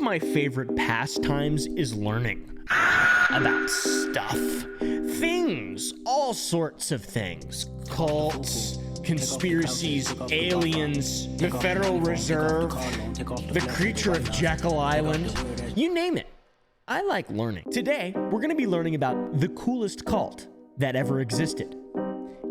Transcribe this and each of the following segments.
my favorite pastimes is learning about stuff, things, all sorts of things, cults, conspiracies, aliens, the Federal Reserve, the creature of Jekyll Island, you name it. I like learning. Today, we're going to be learning about the coolest cult that ever existed.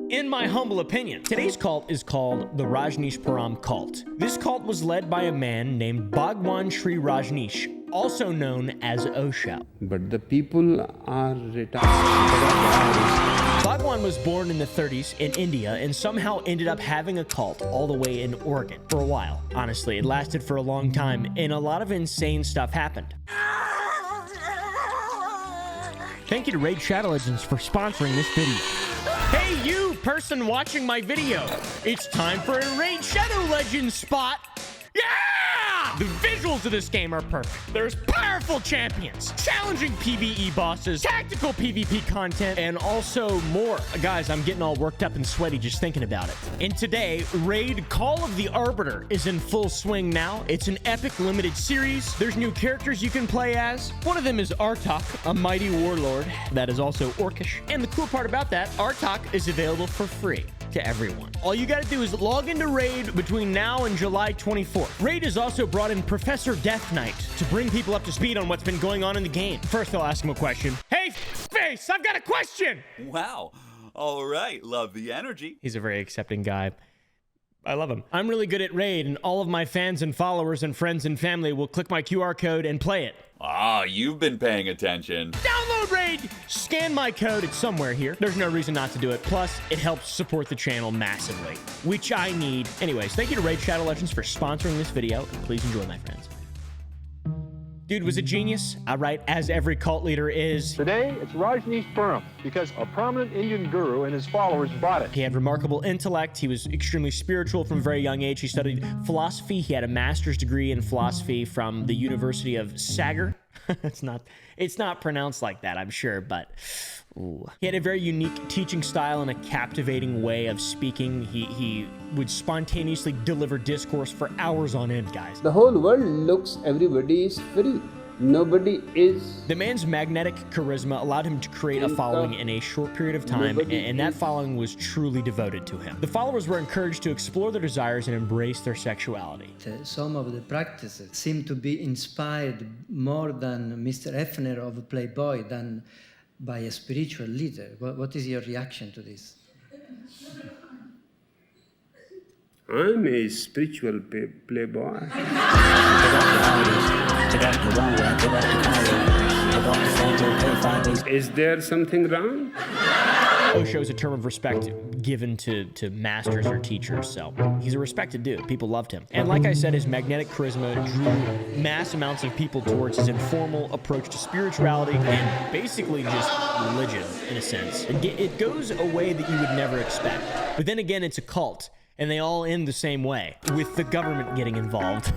In my humble opinion, today's cult is called the Rajneeshpuram cult. This cult was led by a man named Bhagwan Sri Rajneesh, also known as Osho. But the people are retarded. Bhagwan was born in the 30s in India and somehow ended up having a cult all the way in Oregon for a while. Honestly, it lasted for a long time and a lot of insane stuff happened. Thank you to Raid Shadow Legends for sponsoring this video. Hey, you person watching my video, it's time for a Raid Shadow Legends spot. Yeah! The visuals of this game are perfect. There's powerful champions, challenging PvE bosses, tactical PvP content, and also more. Guys, I'm getting all worked up and sweaty just thinking about it. And today, Raid Call of the Arbiter is in full swing now. It's an epic limited series. There's new characters you can play as. One of them is Artok, a mighty warlord that is also orcish. And the cool part about that, Artok is available for free to everyone. All you gotta do is log into Raid between now and July 24th. Raid has also brought in Professor Death Knight to bring people up to speed on what's been going on in the game. First, I'll ask him a question. Hey, face, I've got a question! Wow. All right, love the energy. He's a very accepting guy. I love him. I'm really good at Raid, and all of my fans and followers and friends and family will click my QR code and play it. Ah, you've been paying attention. Download Raid! Scan my code, it's somewhere here. There's no reason not to do it. Plus, it helps support the channel massively, which I need. Anyways, thank you to Raid Shadow Legends for sponsoring this video. Please enjoy, my friends. Dude was a genius, right, as every cult leader is. Today, it's Rajneeshpuram because a prominent Indian guru and his followers bought it. He had remarkable intellect. He was extremely spiritual from a very young age. He studied philosophy. He had a master's degree in philosophy from the University of Sagar. It's not pronounced like that, I'm sure, but ooh. He had a very unique teaching style and a captivating way of speaking. He would spontaneously deliver discourse for hours on end, guys. The whole world looks everybody is free. Nobody is. The man's magnetic charisma allowed him to create a following in a short period of time, and that following was truly devoted to him. The followers were encouraged to explore their desires and embrace their sexuality. Some of the practices seem to be inspired more than Mr. Hefner of Playboy than by a spiritual leader. What is your reaction to this? I'm a spiritual playboy. Is there something wrong? Osho is a term of respect given to masters or teachers, so he's a respected dude. People loved him. And like I said, his magnetic charisma drew mass amounts of people towards his informal approach to spirituality and basically just religion, in a sense. It goes a way that you would never expect. But then again, it's a cult, and they all end the same way, with the government getting involved.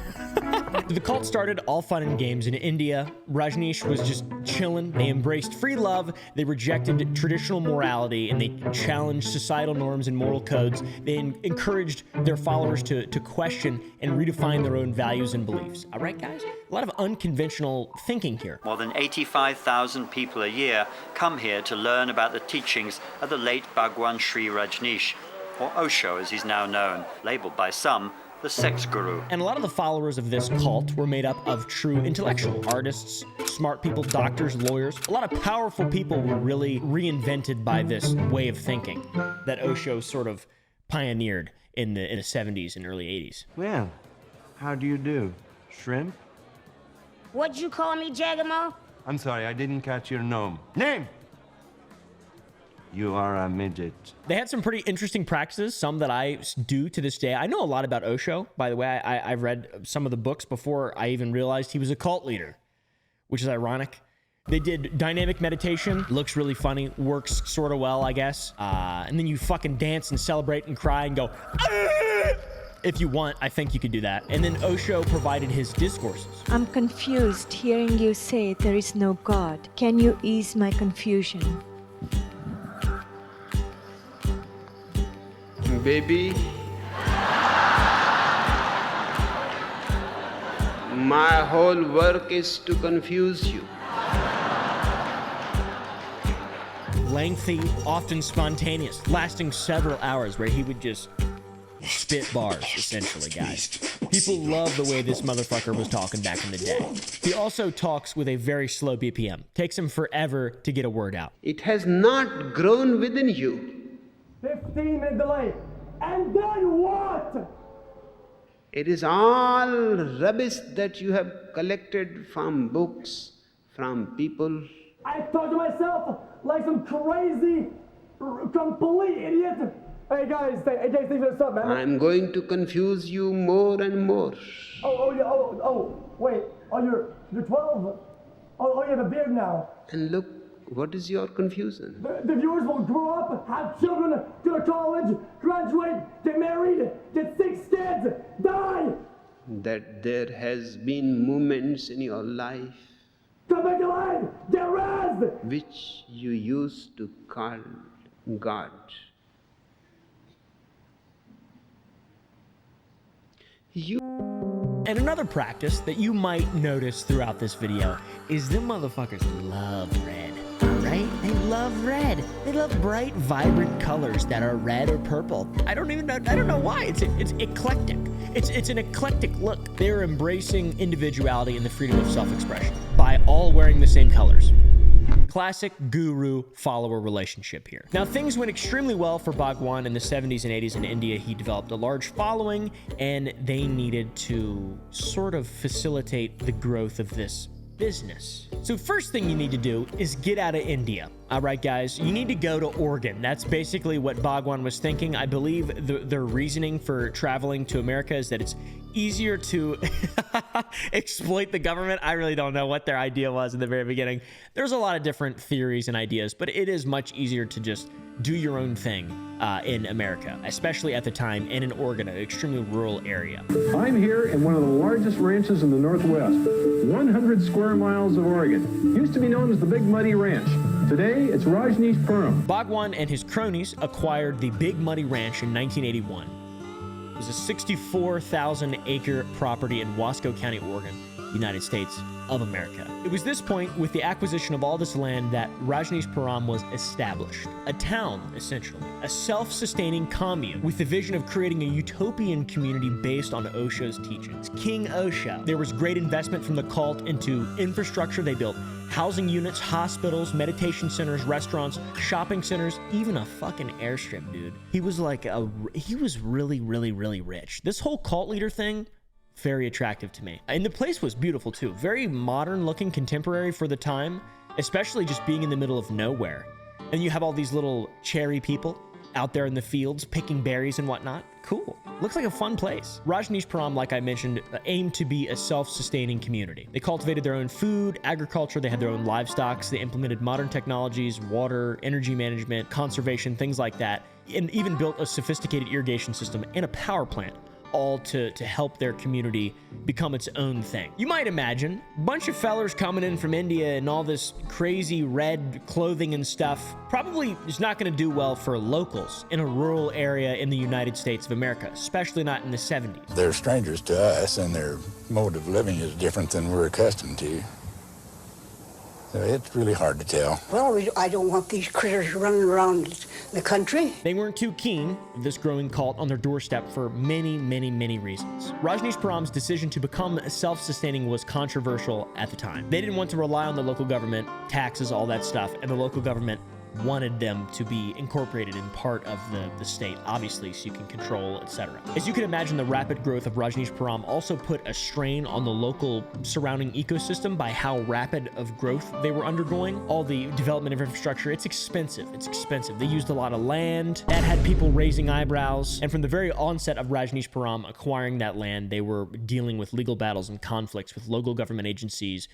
The cult started all fun and games in India. Rajneesh was just chilling. They embraced free love, they rejected traditional morality, and they challenged societal norms and moral codes. They encouraged their followers to question and redefine their own values and beliefs. All right, guys? A lot of unconventional thinking here. More than 85,000 people a year come here to learn about the teachings of the late Bhagwan Sri Rajneesh, or Osho as he's now known, labeled by some the sex guru. And a lot of the followers of this cult were made up of true intellectuals, artists, smart people, doctors, lawyers. A lot of powerful people were really reinvented by this way of thinking that Osho sort of pioneered in the 70s and early 80s. Well, how do you do? Shrimp? What'd you call me, Jagamo? I'm sorry, I didn't catch your name. You are a midget. They had some pretty interesting practices, some that I do to this day. I know a lot about Osho, by the way. I've read some of the books before I even realized he was a cult leader, which is ironic. They did dynamic meditation, looks really funny, works sort of well, I guess. And then you fucking dance and celebrate and cry and go, "Argh!" If you want, I think you could do that. And then Osho provided his discourses. I'm confused hearing you say there is no God. Can you ease my confusion? Baby, My whole work is to confuse you. Lengthy, often spontaneous, lasting several hours, where he would just spit bars, essentially, guys. People love the way this motherfucker was talking back in the day. He also talks with a very slow BPM. Takes him forever to get a word out. It has not grown within you. 15-minute delay. And then what? It is all rubbish that you have collected from books, from people. I thought to myself, like some crazy, complete idiot. Hey guys, thanks for what's up, man. I'm going to confuse you more and more. Wait. You're 12. Oh, you have a beard now. And look, what is your confusion? The viewers will grow up, have children, go to college, graduate, get married, get 6 kids, die. That there has been moments in your life Come back alive, get razzed. which you used to call God. And another practice that you might notice throughout this video is them motherfuckers love red, right? They love red. They love bright, vibrant colors that are red or purple. I don't know why. It's eclectic. It's an eclectic look. They're embracing individuality and the freedom of self-expression by all wearing the same colors. Classic guru-follower relationship here. Now, things went extremely well for Bhagwan in the 70s and 80s in India. He developed a large following, and they needed to sort of facilitate the growth of this business. So first thing you need to do is get out of India. All right, guys, you need to go to Oregon. That's basically what Bhagwan was thinking. I believe their reasoning for traveling to America is that it's easier to exploit the government. I really don't know what their idea was in the very beginning. There's a lot of different theories and ideas, but it is much easier to just do your own thing in America, especially at the time, and in Oregon, an extremely rural area. I'm here in one of the largest ranches in the Northwest, 100 square miles of Oregon. Used to be known as the Big Muddy Ranch. Today, it's Rajneeshpuram. Bhagwan and his cronies acquired the Big Muddy Ranch in 1981. It was a 64,000 acre property in Wasco County, Oregon, United States of America. It was this point, with the acquisition of all this land, that Rajneeshpuram was established. A town, essentially. A self-sustaining commune with the vision of creating a utopian community based on Osho's teachings. King Osho. There was great investment from the cult into infrastructure. They built housing units, hospitals, meditation centers, restaurants, shopping centers, even a fucking airstrip, dude. He was like he was really, really, really rich. This whole cult leader thing, very attractive to me. And the place was beautiful too. Very modern looking, contemporary for the time, especially just being in the middle of nowhere. And you have all these little cherry people out there in the fields picking berries and whatnot. Cool. Looks like a fun place. Rajneeshpuram, like I mentioned, aimed to be a self-sustaining community. They cultivated their own food, agriculture, they had their own livestock, they implemented modern technologies, water, energy management, conservation, things like that, and even built a sophisticated irrigation system and a power plant, all to help their community become its own thing. You might imagine a bunch of fellers coming in from India and all this crazy red clothing and stuff probably is not going to do well for locals in a rural area in the United States of America, especially not in the 70s. They're strangers to us, and their mode of living is different than we're accustomed to. So it's really hard to tell. Well, I don't want these critters running around the country. They weren't too keen of this growing cult on their doorstep for many, many, many reasons. Rajneeshpuram's decision to become self-sustaining was controversial at the time. They didn't want to rely on the local government, taxes, all that stuff, and the local government wanted them to be incorporated in part of the state, obviously, so you can control, etc. As you can imagine, the rapid growth of Rajneeshpuram also put a strain on the local surrounding ecosystem by how rapid of growth they were undergoing. All the development of infrastructure, it's expensive. It's expensive. They used a lot of land. That had people raising eyebrows. And from the very onset of Rajneeshpuram acquiring that land, they were dealing with legal battles and conflicts with local government agencies,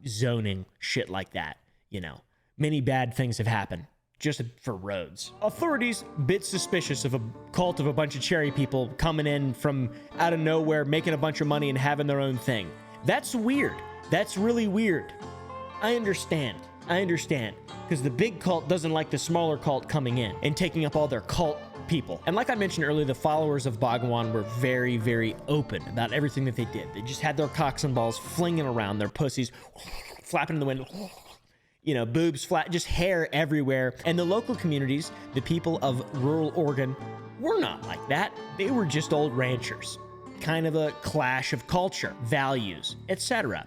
zoning, shit like that, you know. Many bad things have happened just for roads. Authorities, bit suspicious of a cult of a bunch of cherry people coming in from out of nowhere, making a bunch of money and having their own thing. That's weird. That's really weird. I understand. I understand, because the big cult doesn't like the smaller cult coming in and taking up all their cult people. And like I mentioned earlier, the followers of Bhagwan were very, very open about everything that they did. They just had their cocks and balls flinging around, their pussies flapping in the wind, you know, boobs flat, just hair everywhere. And the local communities, the people of rural Oregon, were not like that. They were just old ranchers. Kind of a clash of culture, values, etc.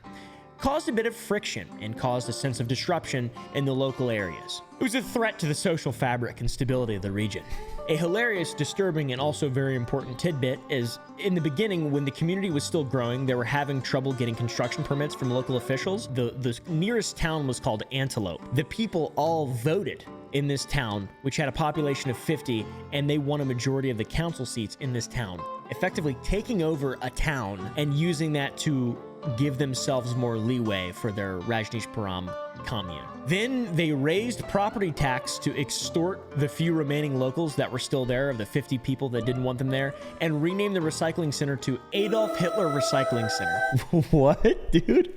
Caused a bit of friction and caused a sense of disruption in the local areas. It was a threat to the social fabric and stability of the region. A hilarious, disturbing, and also very important tidbit is, in the beginning, when the community was still growing, they were having trouble getting construction permits from local officials. The nearest town was called Antelope. The people all voted in this town, which had a population of 50, and they won a majority of the council seats in this town, effectively taking over a town and using that to give themselves more leeway for their Rajneeshpuram commune. Then they raised property tax to extort the few remaining locals that were still there, of the 50 people that didn't want them there, and renamed the recycling center to Adolf Hitler Recycling Center. What, dude?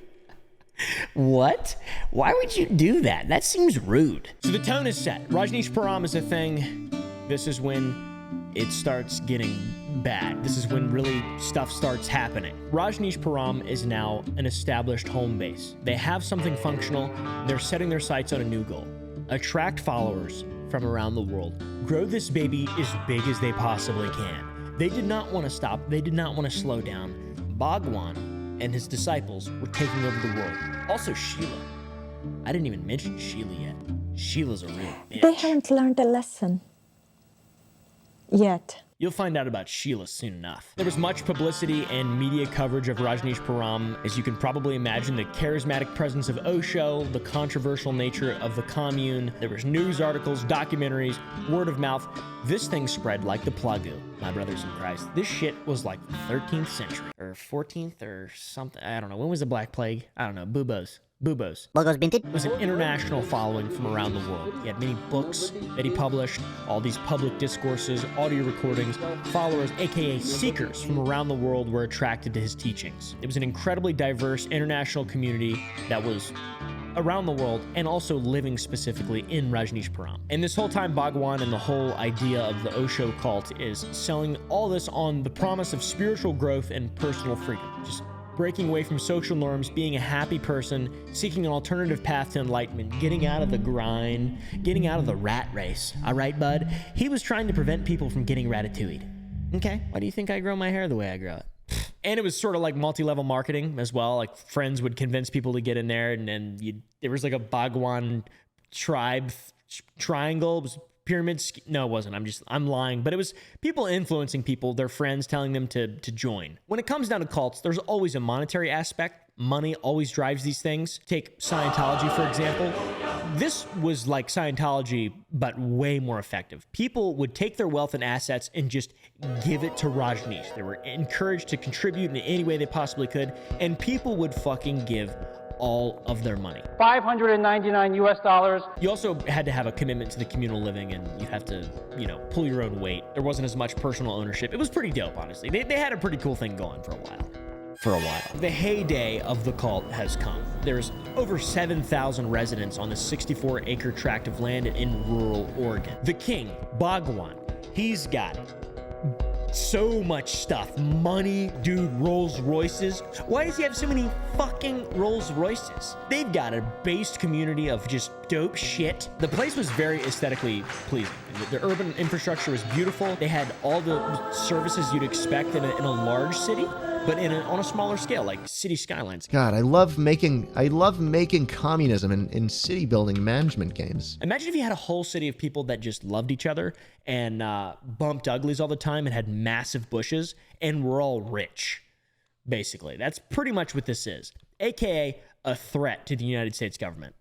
What? Why would you do that? That seems rude. So the tone is set. Rajneeshpuram is a thing. This is when it starts getting bad. This is when really stuff starts happening. Rajneeshpuram is now an established home base. They have something functional. They're setting their sights on a new goal. Attract followers from around the world. Grow this baby as big as they possibly can. They did not want to stop. They did not want to slow down. Bhagwan and his disciples were taking over the world. Also Sheila. I didn't even mention Sheila yet. Sheila's a real bitch. They haven't learned a lesson yet. You'll find out about Sheila soon enough. There was much publicity and media coverage of Rajneeshpuram. As you can probably imagine, the charismatic presence of Osho, the controversial nature of the commune. There was news articles, documentaries, word of mouth. This thing spread like the plague, my brothers in Christ. This shit was like the 13th century or 14th or something. I don't know. When was the Black Plague? I don't know. Bubos. It was an international following from around the world. He had many books that he published, all these public discourses, audio recordings. Followers, aka seekers from around the world, were attracted to his teachings. It was an incredibly diverse international community that was around the world and also living specifically in Rajneeshpuram. And this whole time, Bhagwan and the whole idea of the Osho cult is selling all this on the promise of spiritual growth and personal freedom. Just breaking away from social norms, being a happy person, seeking an alternative path to enlightenment, getting out of the grind, getting out of the rat race. All right, bud? He was trying to prevent people from getting ratatouilleed. Okay, why do you think I grow my hair the way I grow it? And it was sort of like multi-level marketing as well. Like friends would convince people to get in there, and then there was like a Bhagwan tribe triangle. It was pyramids. No, it wasn't. I'm lying. But it was people influencing people, their friends telling them to join. When it comes down to cults, there's always a monetary aspect. Money always drives these things. Take Scientology, for example. This was like Scientology, but way more effective. People would take their wealth and assets and just give it to Rajneesh. They were encouraged to contribute in any way they possibly could, and people would fucking give all of their money. $599 US. You also had to have a commitment to the communal living, and you have to, pull your own weight. There wasn't as much personal ownership. It was pretty dope, honestly. They had a pretty cool thing going for a while. The heyday of the cult has come. There's over 7,000 residents on the 64-acre tract of land in rural Oregon. The king, Bhagwan, he's got so much stuff. Money, dude, Rolls Royces. Why does he have so many fucking Rolls Royces? They've got a based community of just dope shit. The place was very aesthetically pleasing. The urban infrastructure was beautiful. They had all the services you'd expect in a large city, but on a smaller scale, like city skylines. God, I love making communism in city building management games. Imagine if you had a whole city of people that just loved each other and bumped uglies all the time and had massive bushes, and we're all rich, basically. That's pretty much what this is, aka a threat to the United States government.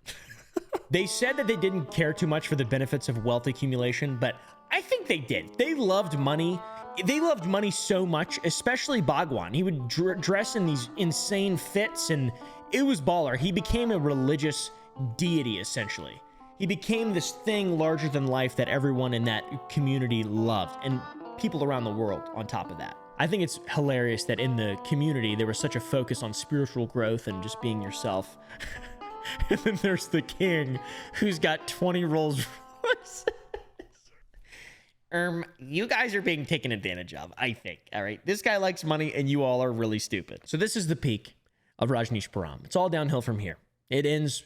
They said that they didn't care too much for the benefits of wealth accumulation, but I think they did. They loved money. They loved money so much, especially Bhagwan. He would dress in these insane fits, and it was baller. He became a religious deity, essentially. He became this thing larger than life that everyone in that community loved, and people around the world on top of that. I think it's hilarious that in the community, there was such a focus on spiritual growth and just being yourself. And then there's the king, who's got 20 Rolls Royces. You guys are being taken advantage of, I think. All right. This guy likes money and you all are really stupid. So this is the peak of Rajneeshpuram. It's all downhill from here. It ends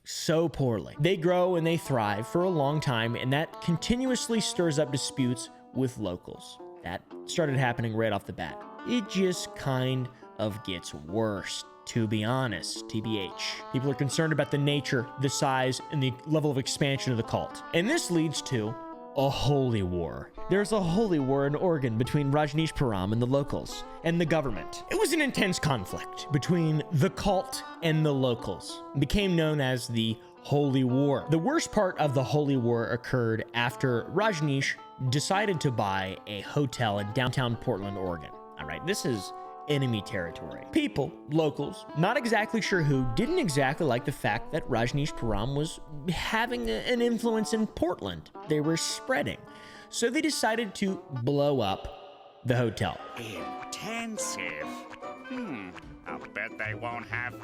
so poorly. They grow and they thrive for a long time, and that continuously stirs up disputes with locals. That started happening right off the bat. It just kind of gets worse, to be honest, TBH. People are concerned about the nature, the size, and the level of expansion of the cult. And this leads to a holy war. There's a holy war in Oregon between Rajneeshpuram and the locals and the government. It was an intense conflict between the cult and the locals. It became known as the Holy War. The worst part of the Holy War occurred after Rajneesh decided to buy a hotel in downtown Portland, Oregon. All right, this is enemy territory. People, locals, not exactly sure who, didn't exactly like the fact that Rajneeshpuram was having an influence in Portland. They were spreading. So they decided to blow up the hotel. Intensive. I'll bet they won't have...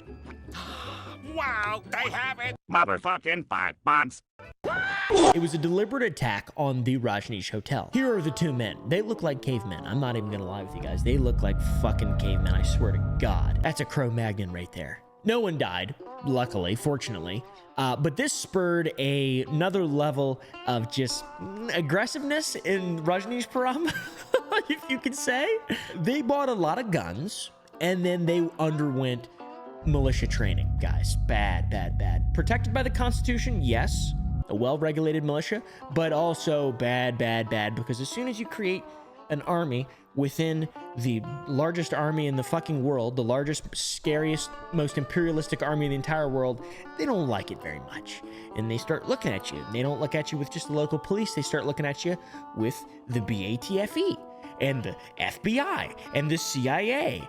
Wow, they have it! Motherfucking 5 months. It was a deliberate attack on the Rajneesh Hotel. Here are the two men. They look like cavemen. I'm not even gonna lie with you guys. They look like fucking cavemen, I swear to God. That's a Cro-Magnon right there. No one died, luckily, fortunately. But this spurred another level of just aggressiveness in Rajneeshpuram, if you could say. They bought a lot of guns, and then they underwent militia training, guys. Bad, bad, bad. Protected by the Constitution, yes. A well-regulated militia, but also bad, bad, bad, because as soon as you create an army within the largest army in the fucking world, the largest, scariest, most imperialistic army in the entire world, they don't like it very much. And they start looking at you. They don't look at you with just the local police. They start looking at you with the BATFE and the FBI and the CIA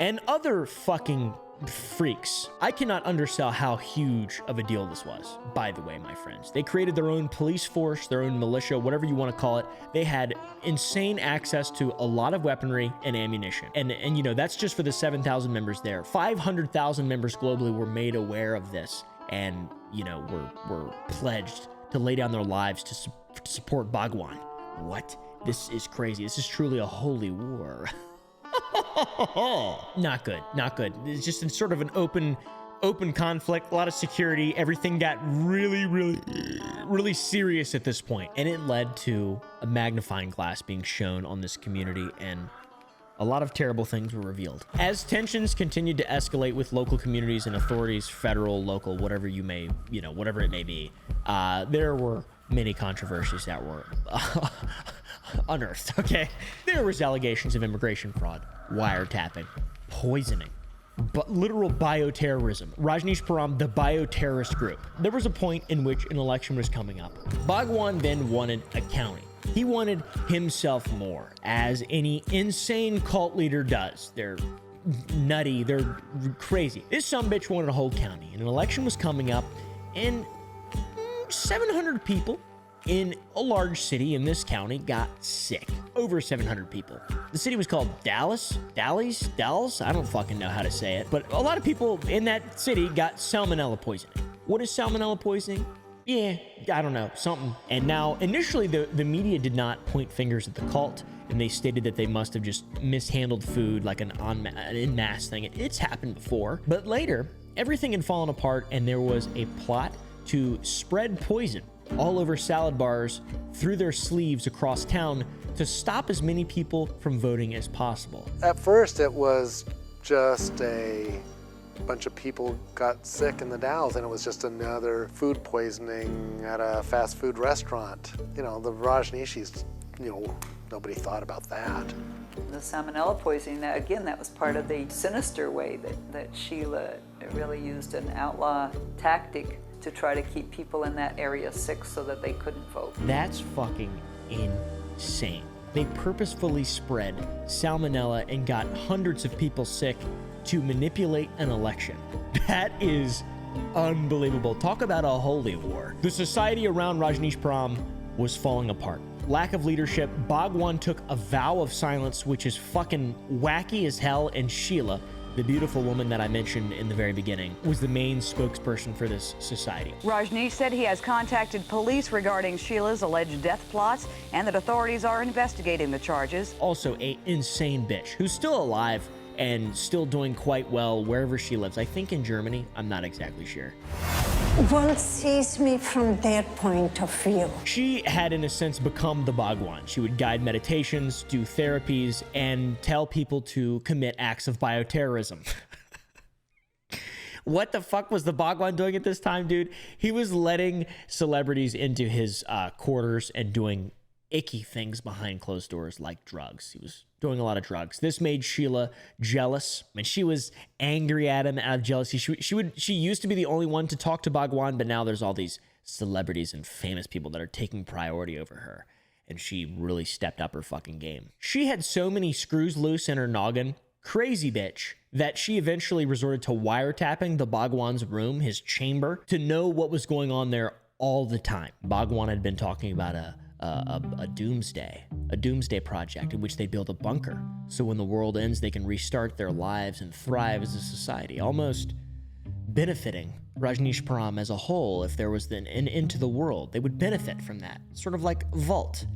and other fucking freaks. I cannot undersell how huge of a deal this was, by the way, my friends. They created their own police force, their own militia, whatever you want to call it. They had insane access to a lot of weaponry and ammunition. And you know, that's just for the 7,000 members there. 500,000 members globally were made aware of this and, you know, were pledged to lay down their lives to support Bhagwan. What? This is crazy. This is truly a holy war. Not good, not good. It's just in sort of an open conflict, a lot of security. Everything got really serious at this point. And it led to a magnifying glass being shown on this community, and a lot of terrible things were revealed. As tensions continued to escalate with local communities and authorities, federal, local, whatever you may, you know, whatever it may be, there were many controversies that were unearthed, okay? There was allegations of immigration fraud, wiretapping, poisoning, but literal bioterrorism. Rajneeshpuram, the bioterrorist group. There was a point in which an election was coming up. Bhagwan then wanted a county. He wanted himself more, as any insane cult leader does. They're nutty, they're crazy. This sumbitch wanted a whole county, and an election was coming up, and 700 people in a large city in this county got sick. Over 700 people. The city was called Dallas? I don't fucking know how to say it. But a lot of people in that city got salmonella poisoning. What is salmonella poisoning? Yeah, I don't know, something. And now, initially, the media did not point fingers at the cult, and they stated that they must have just mishandled food like an en masse thing. It's happened before. But later, everything had fallen apart, and there was a plot to spread poison all over salad bars through their sleeves across town to stop as many people from voting as possible. At first, it was just a bunch of people got sick in the Dalles, and it was just another food poisoning at a fast food restaurant. You know, the Rajneeshis, you know, nobody thought about that. The salmonella poisoning, that was part of the sinister way that Sheila really used an outlaw tactic to try to keep people in that area sick so that they couldn't vote. That's fucking insane. They purposefully spread salmonella and got hundreds of people sick to manipulate an election. That is unbelievable. Talk about a holy war. The society around Rajneeshpuram was falling apart. Lack of leadership. Bhagwan took a vow of silence, which is fucking wacky as hell, and Sheila the beautiful woman that I mentioned in the very beginning, was the main spokesperson for this society. Rajneesh said he has contacted police regarding Sheila's alleged death plots and that authorities are investigating the charges. Also, an insane bitch who's still alive and still doing quite well wherever she lives. I think in Germany. I'm not exactly sure. One sees me from their point of view. She had, in a sense, become the Bhagwan. She would guide meditations, do therapies, and tell people to commit acts of bioterrorism. What the fuck was the Bhagwan doing at this time, dude? He was letting celebrities into his quarters and doing icky things behind closed doors like drugs. He was doing a lot of drugs. This made Sheila jealous, and she was angry at him out of jealousy. She used to be the only one to talk to Bhagwan, but now there's all these celebrities and famous people that are taking priority over her, and she really stepped up her fucking game. She had so many screws loose in her noggin, crazy bitch, that she eventually resorted to wiretapping the Bhagwan's room, his chamber, to know what was going on there all the time. Bhagwan had been talking about a doomsday project in which they build a bunker so when the world ends they can restart their lives and thrive as a society, almost benefiting Rajneeshpuram as a whole. If there was an end to the world, they would benefit from that, sort of like Vault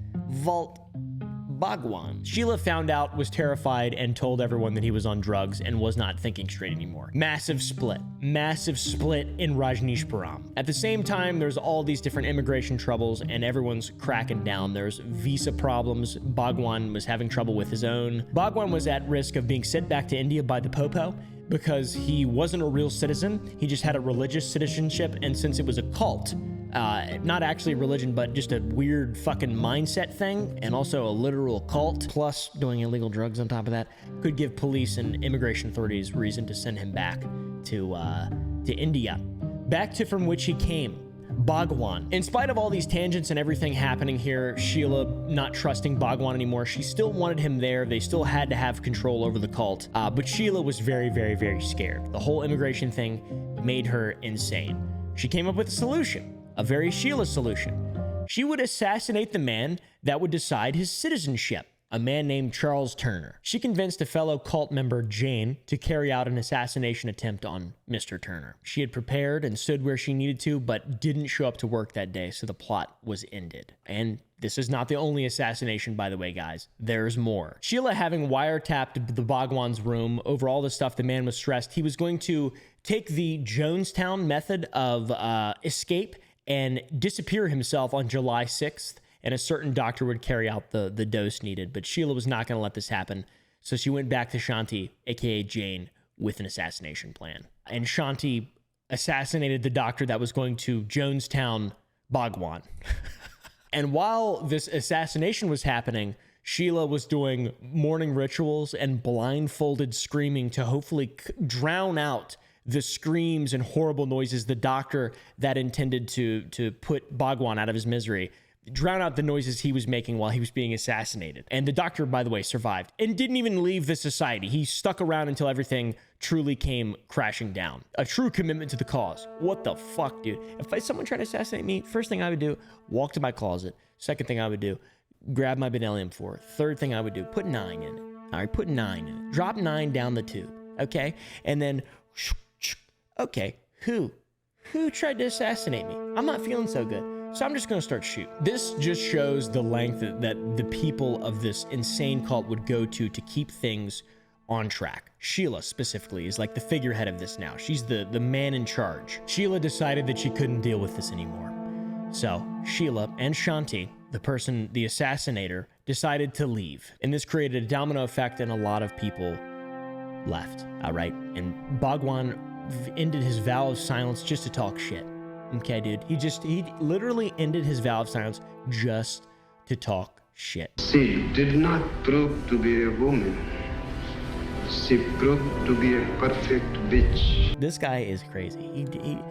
Bhagwan. Sheila found out, was terrified, and told everyone that he was on drugs and was not thinking straight anymore. Massive split in Rajneeshpuram. At the same time, there's all these different immigration troubles and everyone's cracking down. There's visa problems. Bhagwan was having trouble with his own. Bhagwan was at risk of being sent back to India by the Popo because he wasn't a real citizen. He just had a religious citizenship, and since it was a cult, not actually religion, but just a weird fucking mindset thing, and also a literal cult, plus doing illegal drugs on top of that, could give police and immigration authorities reason to send him back to India, back to from which he came. Bhagwan. In spite of all these tangents and everything happening here, Sheila not trusting Bhagwan anymore, she still wanted him there. They still had to have control over the cult, but Sheila was very, very, very scared. The whole immigration thing made her insane. She came up with a solution. A very Sheila solution. She would assassinate the man that would decide his citizenship, a man named Charles Turner. She convinced a fellow cult member, Jane, to carry out an assassination attempt on Mr. Turner. She had prepared and stood where she needed to, but didn't show up to work that day, so the plot was ended. And this is not the only assassination, by the way, guys. There's more. Sheila, having wiretapped the Bhagwan's room over all the stuff, the man was stressed. He was going to take the Jonestown method of escape and disappear himself on July 6th, and a certain doctor would carry out the dose needed. But Sheila was not going to let this happen, so she went back to Shanti, aka Jane, with an assassination plan. And Shanti assassinated the doctor that was going to Jonestown Bhagwan. And while this assassination was happening, Sheila was doing morning rituals and blindfolded screaming to hopefully drown out the screams and horrible noises, the doctor that intended to put Bhagwan out of his misery, drown out the noises he was making while he was being assassinated. And the doctor, by the way, survived and didn't even leave the society. He stuck around until everything truly came crashing down. A true commitment to the cause. What the fuck, dude? If someone tried to assassinate me, first thing I would do, walk to my closet. Second thing I would do, grab my Benellium 4. Third thing I would do, put 9 in it. All right, put 9 in it. Drop 9 down the tube, okay? And then, okay, who tried to assassinate me? I'm not feeling so good, so I'm just gonna start shooting. This just shows the length that the people of this insane cult would go to keep things on track. Sheila specifically is like the figurehead of this now. She's the man in charge. Sheila decided that she couldn't deal with this anymore. So Sheila and Shanti, the assassinator, decided to leave. And this created a domino effect, and a lot of people left, all right? And Bhagwan ended his vow of silence just to talk shit. Okay, dude? He literally ended his vow of silence just to talk shit. She did not prove to be a woman. She proved to be a perfect bitch. This guy is crazy. He didn't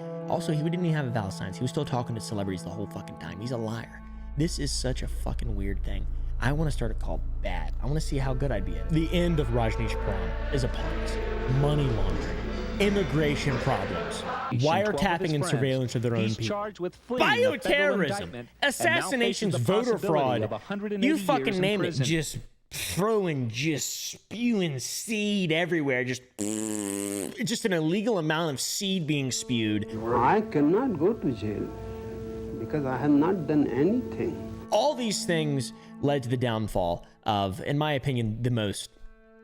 even have a vow of silence. He was still talking to celebrities the whole fucking time. He's a liar. This is such a fucking weird thing. I want to start a cult bad. I want to see how good I'd be at it. The end of Rajneeshpuram is upon us. Money laundering. Immigration problems, wiretapping and surveillance of their own people, bioterrorism, assassinations, voter fraud, you fucking name it, just throwing, just spewing seed everywhere, just an illegal amount of seed being spewed. I cannot go to jail because I have not done anything. All these things led to the downfall of, in my opinion, the most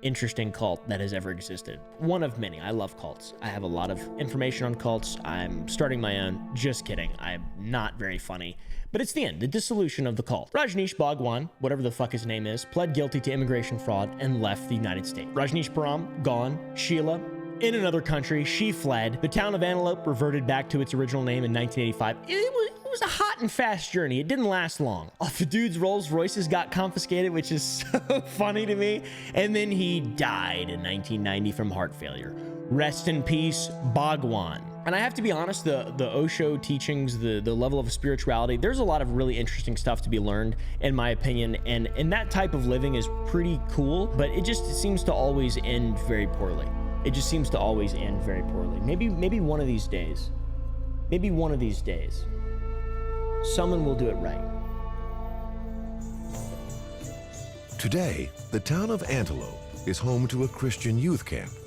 interesting cult that has ever existed. One of many. I love cults. I have a lot of information on cults. I'm starting my own. Just kidding. I'm not very funny. But it's the end, the dissolution of the cult. Rajneesh Bhagwan, whatever the fuck his name is, pled guilty to immigration fraud and left the United States. Rajneesh Param, gone. Sheila, in another country, she fled. The town of Antelope reverted back to its original name in 1985. It was a hot and fast journey. It didn't last long. The dude's Rolls Royces got confiscated, which is so funny to me. And then he died in 1990 from heart failure. Rest in peace, Bhagwan. And I have to be honest, the Osho teachings, the level of spirituality, there's a lot of really interesting stuff to be learned, in my opinion. And that type of living is pretty cool, but it seems to always end very poorly. It just seems to always end very poorly. Maybe one of these days, someone will do it right. Today, the town of Antelope is home to a Christian youth camp